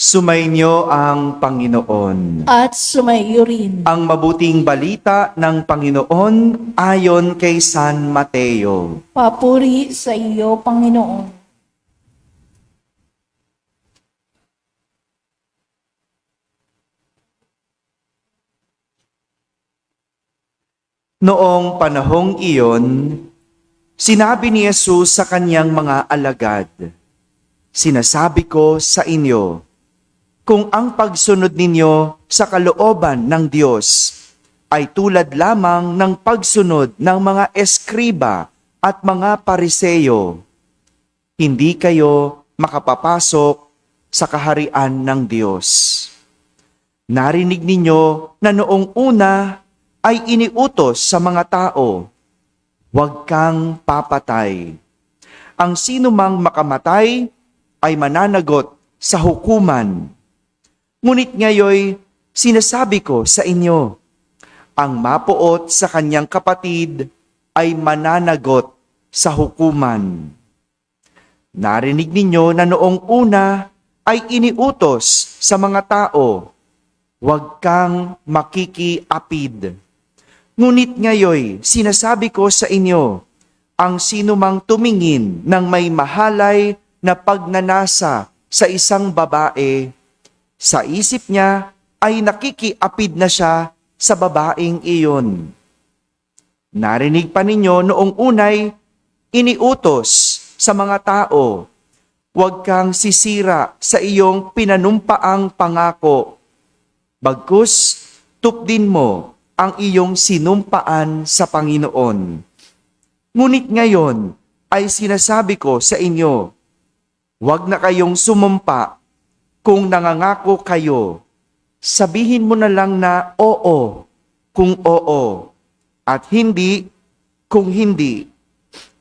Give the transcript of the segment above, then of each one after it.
Sumainyo ang Panginoon. At sumaiyo rin. Ang mabuting balita ng Panginoon ayon kay San Mateo. Papuri sa iyo, Panginoon. Noong panahong iyon, sinabi ni Jesus sa kanyang mga alagad, "Sinasabi ko sa inyo, kung ang pagsunod ninyo sa kalooban ng Diyos ay tulad lamang ng pagsunod ng mga eskriba at mga pariseyo, hindi kayo makapapasok sa kaharian ng Diyos. Narinig ninyo na noong una ay iniutos sa mga tao, huwag kang papatay. Ang sino mang makamatay ay mananagot sa hukuman. Ngunit ngayoy, sinasabi ko sa inyo, ang mapuot sa kanyang kapatid ay mananagot sa hukuman. Narinig ninyo na noong una ay iniutos sa mga tao, huwag kang makikiapid. Ngunit ngayoy, sinasabi ko sa inyo, ang sinumang tumingin ng may mahalay na pagnanasa sa isang babae, sa isip niya ay nakikiapid na siya sa babaeng iyon. Narinig pa ninyo noong unay, iniutos sa mga tao, huwag kang sisira sa iyong pinanumpaang pangako. Bagkus, tupdin mo ang iyong sinumpaan sa Panginoon. Ngunit ngayon ay sinasabi ko sa inyo, huwag na kayong sumumpa. Kung nangangako kayo, sabihin mo na lang na oo kung oo at hindi kung hindi,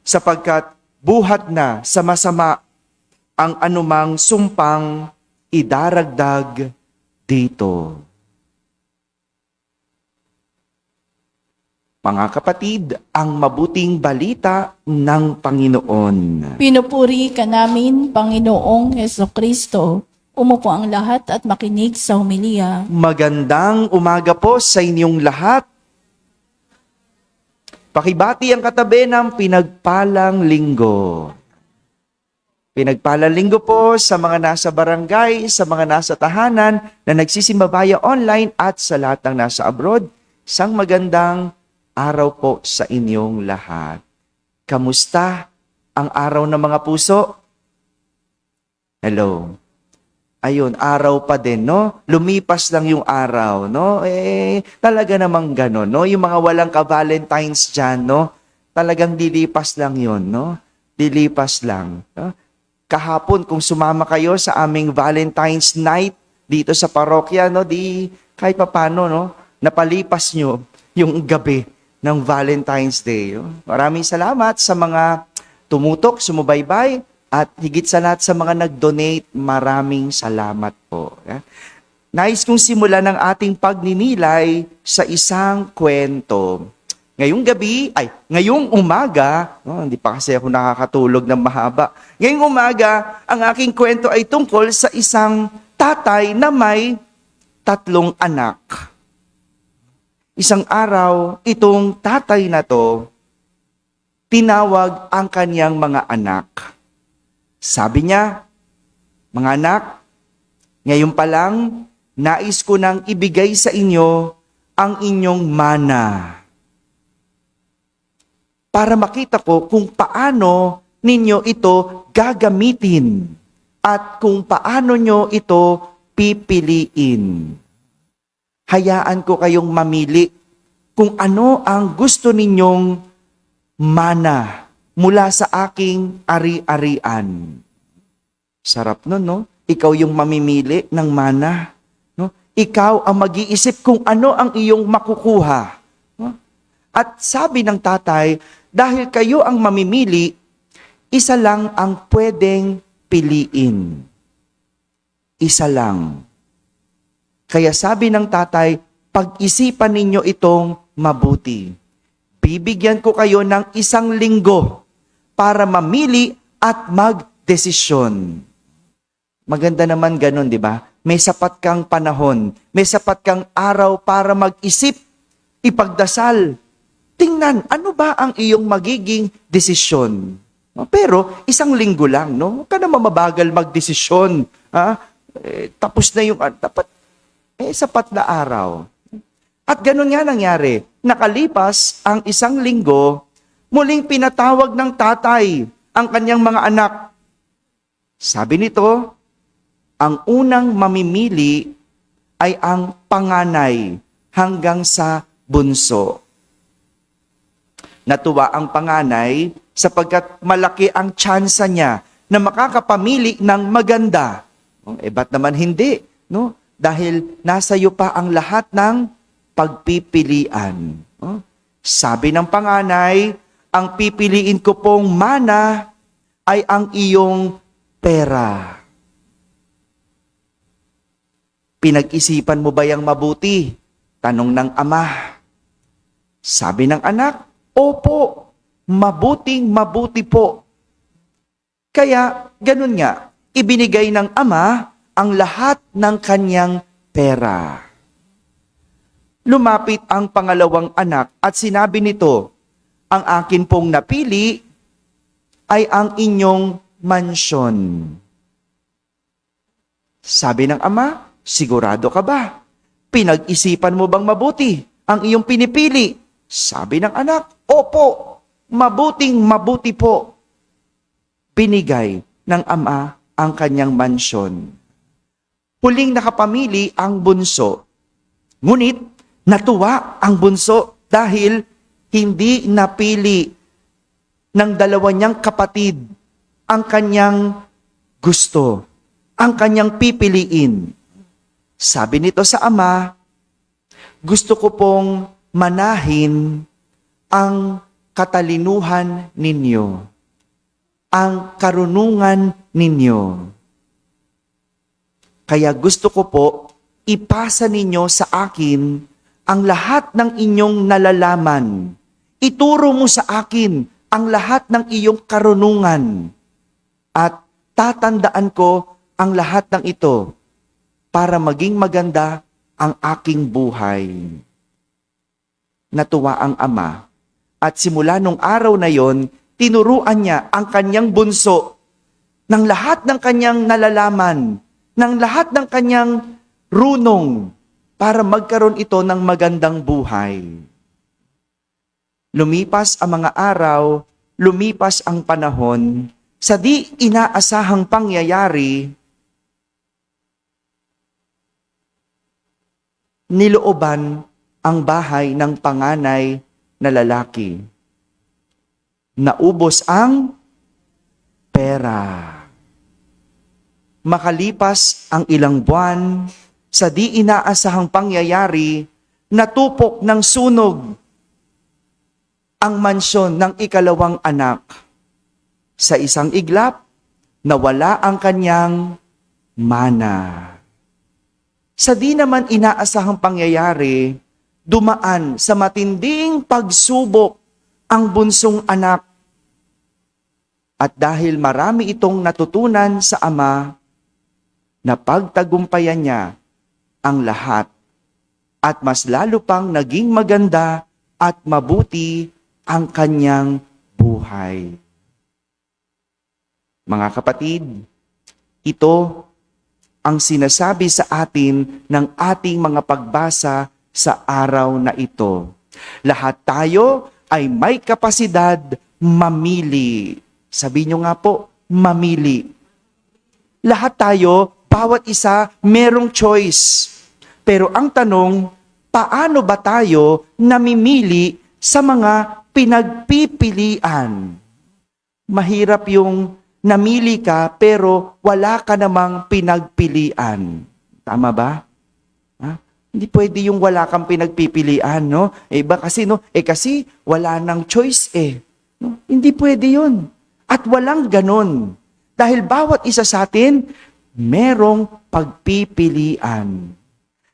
sapagkat buhat na sa masama ang anumang sumpang idaragdag dito. Mga kapatid, ang mabuting balita ng Panginoon. Pinupuri ka namin, Panginoong Hesukristo. Umupo ang lahat at makinig sa homilia. Magandang umaga po sa inyong lahat. Pakibati ang katabi ng pinagpalang linggo. Pinagpalang linggo po sa mga nasa barangay, sa mga nasa tahanan na nagsisimbabaya online at sa lahat ng nasa abroad. Isang magandang araw po sa inyong lahat. Kamusta ang araw ng mga puso? Hello. Ayun, araw pa din, no? Lumipas lang yung araw, no? Talaga namang gano'n, no? Yung mga walang ka-Valentines dyan, no? Talagang dilipas lang yun, no? Dilipas lang. No? Kahapon, kung sumama kayo sa aming Valentine's night dito sa parokya, no? Di kahit papano, no? Napalipas nyo yung gabi ng Valentine's Day. No? Maraming salamat sa mga tumutok, sumubaybay, at higit sa lahat sa mga nag-donate, maraming salamat po. Nais kong simulan ng ating pagninilay sa isang kwento. Ngayong umaga, hindi pa kasi ako nakakatulog ng mahaba. Ngayong umaga, ang aking kwento ay tungkol sa isang tatay na may 3 anak. Isang araw, itong tatay na to, tinawag ang kanyang mga anak. Sabi niya, mga anak, ngayon pa lang, nais ko nang ibigay sa inyo ang inyong mana. Para makita ko kung paano ninyo ito gagamitin at kung paano nyo ito pipiliin. Hayaan ko kayong mamili kung ano ang gusto ninyong mana mula sa aking ari-arian. Sarap nun, no? Ikaw yung mamimili ng mana. No? Ikaw ang mag-iisip kung ano ang iyong makukuha. No? At sabi ng tatay, dahil kayo ang mamimili, isa lang ang pwedeng piliin. Isa lang. Kaya sabi ng tatay, pag-isipan ninyo itong mabuti. Bibigyan ko kayo ng 1 linggo para mamili at magdesisyon. Maganda naman ganun, di ba? may sapat kang panahon, may sapat kang araw para mag-isip, ipagdasal. Tingnan, ano ba ang iyong magiging desisyon? Pero, isang linggo lang, no? Huwag ka na mabagal magdesisyon. Ha? Tapos na yung, dapat, sapat na araw. At ganun nga nangyari. Nakalipas ang isang linggo, muling pinatawag ng tatay ang kanyang mga anak. Sabi nito, ang unang mamimili ay ang panganay hanggang sa bunso. Natuwa ang panganay sapagkat malaki ang tsansa niya na makakapamili ng maganda. Ba't naman hindi? No? Dahil nasa iyo pa ang lahat ng pagpipilian. Sabi ng panganay, ang pipiliin ko pong mana ay ang iyong pera. Pinag-isipan mo ba yang mabuti? Tanong ng ama. Sabi ng anak, opo, mabuting-mabuti po. Kaya, ganun nga, ibinigay ng ama ang lahat ng kanyang pera. Lumapit ang pangalawang anak at sinabi nito, ang akin pong napili ay ang inyong mansyon. Sabi ng ama, sigurado ka ba? Pinag-isipan mo bang mabuti ang iyong pinipili? Sabi ng anak, opo, mabuting-mabuti po. Binigay ng ama ang kanyang mansyon. Huling nakapamili ang bunso. Ngunit natuwa ang bunso dahil hindi napili ng dalawa niyang kapatid ang kanyang gusto, ang kanyang pipiliin. Sabi nito sa ama, gusto ko pong manahin ang katalinuhan ninyo, ang karunungan ninyo. Kaya gusto ko po ipasa ninyo sa akin ang lahat ng inyong nalalaman. Ituro mo sa akin ang lahat ng iyong karunungan. At tatandaan ko ang lahat ng ito para maging maganda ang aking buhay. Natuwa ang ama. At simula nung araw na yon, tinuruan niya ang kanyang bunso ng lahat ng kanyang nalalaman, ng lahat ng kanyang runong para magkaroon ito ng magandang buhay. Lumipas ang mga araw, lumipas ang panahon, sa di inaasahang pangyayari, nilooban ang bahay ng panganay na lalaki. Naubos ang pera. Makalipas ang ilang buwan, sa di inaasahang pangyayari, natupok ng sunog ang mansyon ng ikalawang anak. Sa isang iglap, nawala ang kanyang mana. Sa di naman inaasahang pangyayari, dumaan sa matinding pagsubok ang bunsong anak. At dahil marami itong natutunan sa ama, napagtagumpayan niya ang lahat at mas lalo pang naging maganda at mabuti ang kanyang buhay. Mga kapatid, ito ang sinasabi sa atin ng ating mga pagbasa sa araw na ito. Lahat tayo ay may kapasidad mamili. Sabi nyo nga po, mamili. Lahat tayo, bawat isa, merong choice. Pero ang tanong, paano ba tayo namimili sa mga pinagpipilian? Mahirap yung namili ka pero wala ka namang pinagpilian. Tama ba? Hindi pwede yung wala kang pinagpipilian, no? Iba kasi, no? Kasi wala nang choice, No? Hindi pwede yun. At walang ganon. Dahil bawat isa sa atin, merong pagpipilian.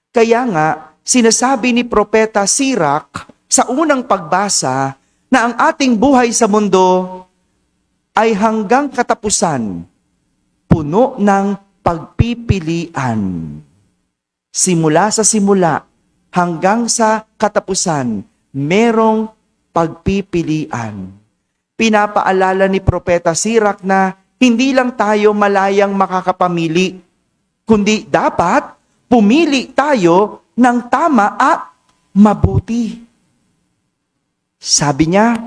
Kaya nga, sinasabi ni Propeta Sirach sa unang pagbasa na ang ating buhay sa mundo ay hanggang katapusan, puno ng pagpipilian. Simula sa simula hanggang sa katapusan, merong pagpipilian. Pinapaalala ni Propeta Sirach na hindi lang tayo malayang makakapamili, kundi dapat pumili tayo ng tama at mabuti. Sabi niya,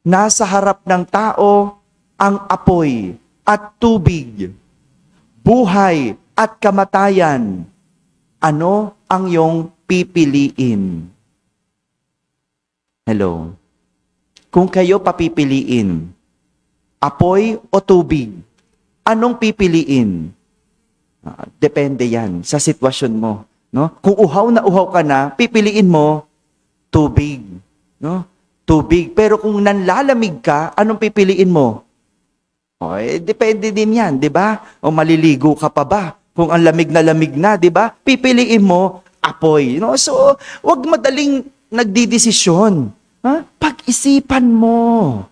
nasa harap ng tao ang apoy at tubig, buhay at kamatayan. Ano ang iyong pipiliin? Hello? Kung kayo papipiliin, apoy o tubig, anong pipiliin? Depende yan sa sitwasyon mo. No? Kung uhaw ka na, pipiliin mo tubig. No? Tubig. Pero kung nanlalamig ka, anong pipiliin mo? Depende din yan, di ba? O maliligo ka pa ba? Kung ang lamig na, di ba? Pipiliin mo apoy. No? So, wag madaling nagdidesisyon. Pag-isipan mo.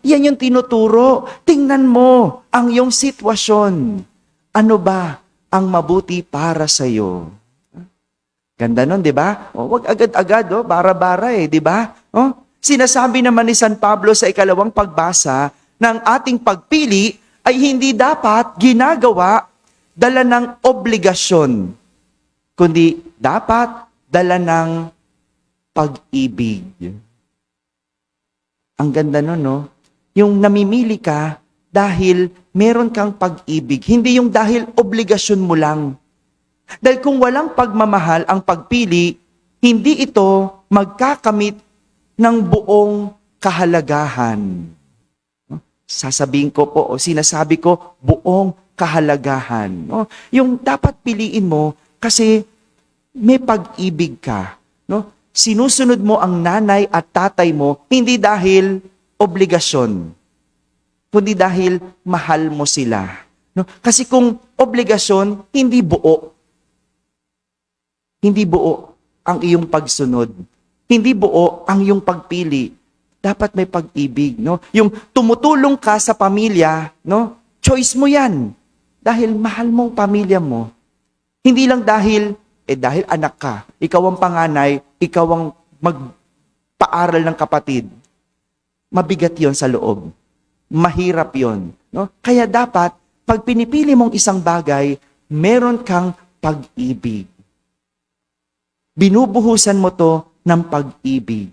Yan yung tinuturo. Tingnan mo ang iyong sitwasyon. Ano ba ang mabuti para sa iyo? Ganda nun, di ba? Wag agad-agad, bara-bara di ba? Sinasabi naman ni San Pablo sa ikalawang pagbasa ng ating pagpili ay hindi dapat ginagawa dala ng obligasyon, kundi dapat dala ng pag-ibig. Ang ganda nun, no? Yung namimili ka dahil meron kang pag-ibig, hindi yung dahil obligasyon mo lang. Dahil kung walang pagmamahal ang pagpili, hindi ito magkakamit ng buong kahalagahan. Sasabihin ko po o sinasabi ko, buong kahalagahan. Yung dapat piliin mo kasi may pag-ibig ka. Sinusunod mo ang nanay at tatay mo hindi dahil obligasyon, kundi dahil mahal mo sila. Kasi kung obligasyon, hindi buo. Hindi buo ang iyong pagsunod. Hindi buo ang iyong pagpili. Dapat may pag-ibig. Yung tumutulong ka sa pamilya, choice mo yan. Dahil mahal mong pamilya mo. Hindi lang dahil anak ka. Ikaw ang panganay, ikaw ang magpaaral ng kapatid. Mabigat yon sa loob. Mahirap yon. Kaya dapat, pag pinipili mong isang bagay, meron kang pag-ibig. Binubuhusan mo to ng pag-ibig.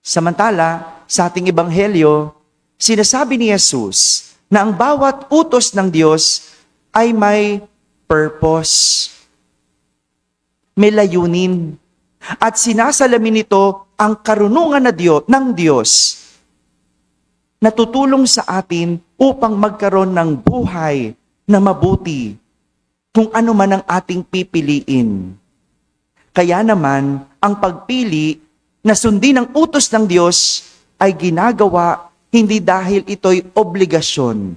Samantala, sa ating ebanghelyo, sinasabi ni Jesus na ang bawat utos ng Diyos ay may purpose. May layunin. At sinasalamin nito ang karunungan ng Diyos na tutulong sa atin upang magkaroon ng buhay na mabuti kung ano man ang ating pipiliin. Kaya naman, ang pagpili na sundin ang utos ng Diyos ay ginagawa hindi dahil ito'y obligasyon,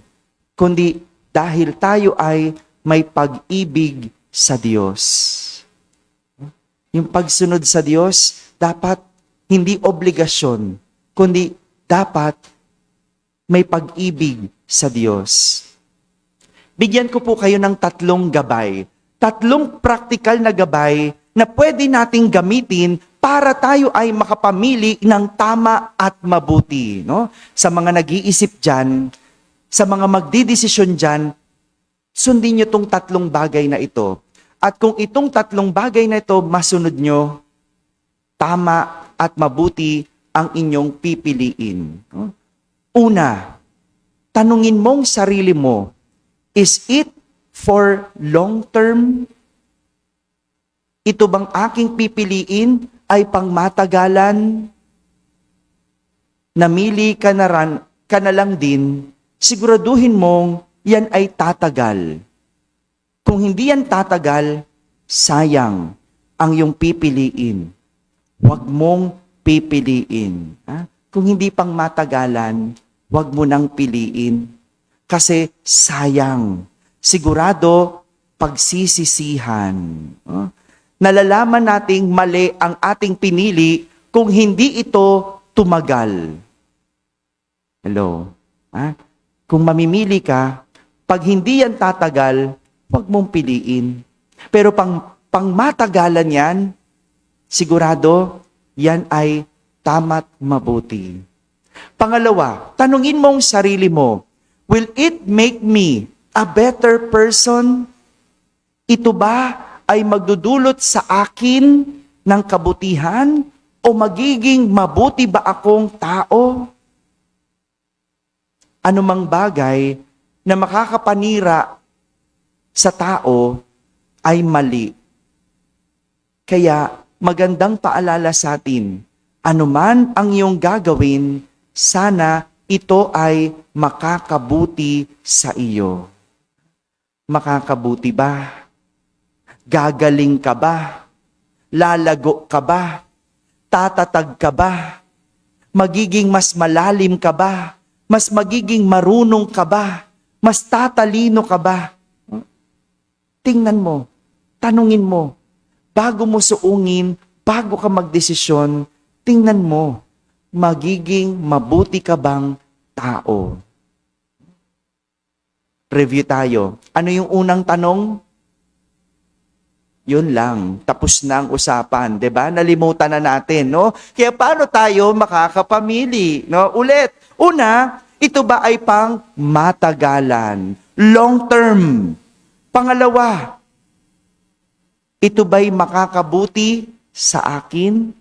kundi dahil tayo ay may pag-ibig sa Diyos. Yung pagsunod sa Diyos, dapat hindi obligasyon, kundi dapat may pag-ibig sa Diyos. Bigyan ko po kayo ng 3 gabay. 3 praktikal na gabay na pwede nating gamitin para tayo ay makapamili ng tama at mabuti. Sa mga nag-iisip dyan, sa mga magdidesisyon dyan, sundin nyo itong 3 bagay na ito. At kung itong 3 bagay na ito masunod nyo, tama at mabuti ang inyong pipiliin. Una, tanungin mong sarili mo, is it for long term? Ito bang aking pipiliin ay pangmatagalan? Namili ka na lang din, siguraduhin mong yan ay tatagal. Kung hindi yan tatagal, sayang ang iyong pipiliin. Huwag mong pipiliin. Kung hindi pang matagalan, huwag mo nang piliin. Kasi sayang. Sigurado, pagsisisihan. Nalalaman nating mali ang ating pinili kung hindi ito tumagal. Hello? Kung mamimili ka, Pag hindi yan tatagal, huwag mong piliin. Pero pang matagalan yan, sigurado, yan ay tama't mabuti. Pangalawa, tanungin mong sarili mo, will it make me a better person? Ito ba ay magdudulot sa akin ng kabutihan o magiging mabuti ba akong tao? Anumang bagay na makakapanira sa tao ay mali. Kaya magandang paalala sa atin, anuman ang iyong gagawin, sana ito ay makakabuti sa iyo. Makakabuti ba? Gagaling ka ba? Lalago ka ba? Tatatag ka ba? Magiging mas malalim ka ba? Mas magiging marunong ka ba? Mas tatalino ka ba? Tingnan mo, tanungin mo, bago mo suungin, bago ka magdesisyon, tingnan mo, magiging mabuti ka bang tao? Review tayo. Ano yung unang tanong? Yun lang. Tapos na ang usapan. 'Di ba? Nalimutan na natin, no? Kaya paano tayo makakapamili? No? Ulit. Una, ito ba ay pang matagalan? Long term. Pangalawa, ito ba'y makakabuti sa akin?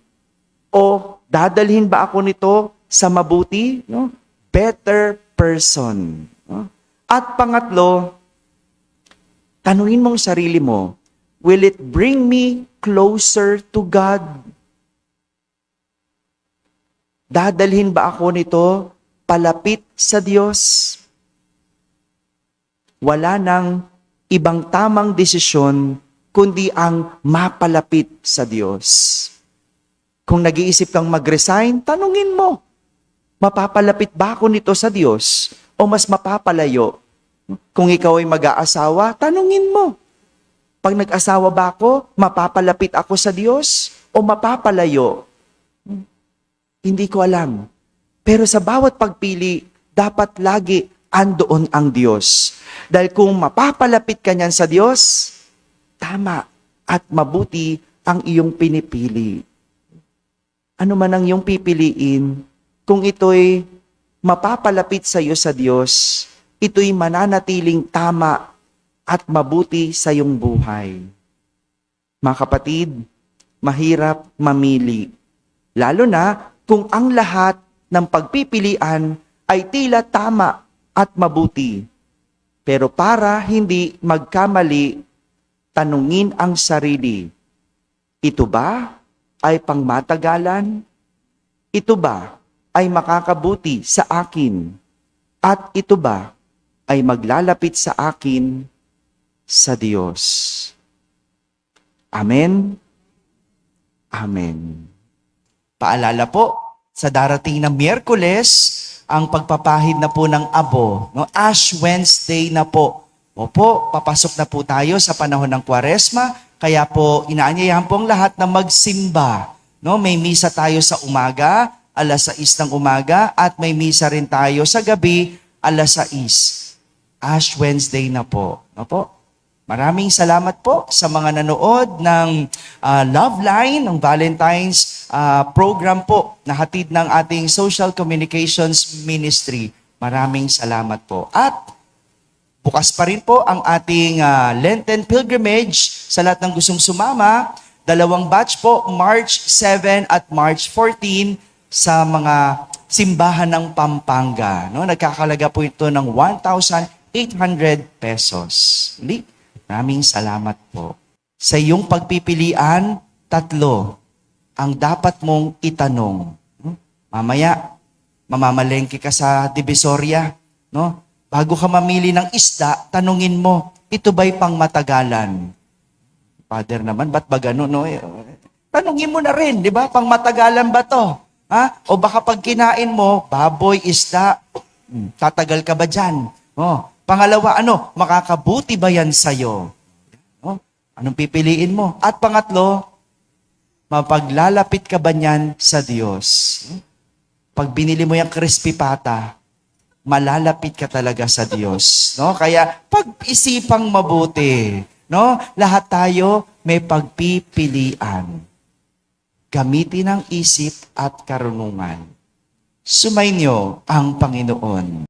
O dadalhin ba ako nito sa mabuti? No? Better person. No? At pangatlo, tanungin mong sarili mo, will it bring me closer to God? Dadalhin ba ako nito palapit sa Diyos? Wala nang ibang tamang desisyon kundi ang mapalapit sa Diyos. Kung nag-iisip kang mag-resign, tanungin mo, mapapalapit ba ako nito sa Diyos o mas mapapalayo? Kung ikaw ay mag-aasawa, tanungin mo, pag nag-asawa ba ako, mapapalapit ako sa Diyos o mapapalayo? Hindi ko alam. Pero sa bawat pagpili, dapat lagi andoon ang Diyos. Dahil kung mapapalapit ka niyan sa Diyos, tama at mabuti ang iyong pinipili. Ano man ang iyong pipiliin, kung ito'y mapapalapit sa iyo sa Diyos, ito'y mananatiling tama at mabuti sa iyong buhay. Mga kapatid, mahirap mamili. Lalo na kung ang lahat ng pagpipilian ay tila tama at mabuti. Pero para hindi magkamali, tanungin ang sarili, ito ba ay pangmatagalan? Ito ba ay makakabuti sa akin? At ito ba ay maglalapit sa akin sa Diyos? Amen? Amen. Paalala po, sa darating na Miyerkules, ang pagpapahid na po ng abo, no? Ash Wednesday na po. Opo, papasok na po tayo sa panahon ng Kwaresma, kaya po inaanyayahan po ang lahat na magsimba. No? May misa tayo sa umaga, 6:00 ng umaga, at may misa rin tayo sa gabi, 6:00. Ash Wednesday na po. Opo. Maraming salamat po sa mga nanood ng Love Line, ng Valentine's program po na hatid ng ating Social Communications Ministry. Maraming salamat po. At bukas pa rin po ang ating Lenten Pilgrimage sa lahat ng gustong sumama. 2 batch po, March 7 at March 14 sa mga simbahan ng Pampanga. No? Nagkakalaga po ito ng 1,800 pesos. Maraming salamat po. Sa iyong pagpipilian, 3 ang dapat mong itanong. Mamaya, mamamalengke ka sa Divisoria, no? Bago ka mamili ng isda, tanungin mo, ito ba'y pangmatagalan? Father naman, ba't ba gano'n, no? Tanungin mo na rin, di ba? Pangmatagalan ba to? Ha? O baka pag kinain mo, baboy, isda, tatagal ka ba dyan? Oh. Pangalawa, makakabuti ba yan sa'yo? Oh. Anong pipiliin mo? At pangatlo, mapaglalapit ka ba niyan sa Diyos? Pag binili mo yung crispy pata, malalapit ka talaga sa Diyos, no? Kaya pag-isipang mabuti, no? Lahat tayo may pagpipilian. Gamitin ang isip at karunungan. Sumainyo ang Panginoon.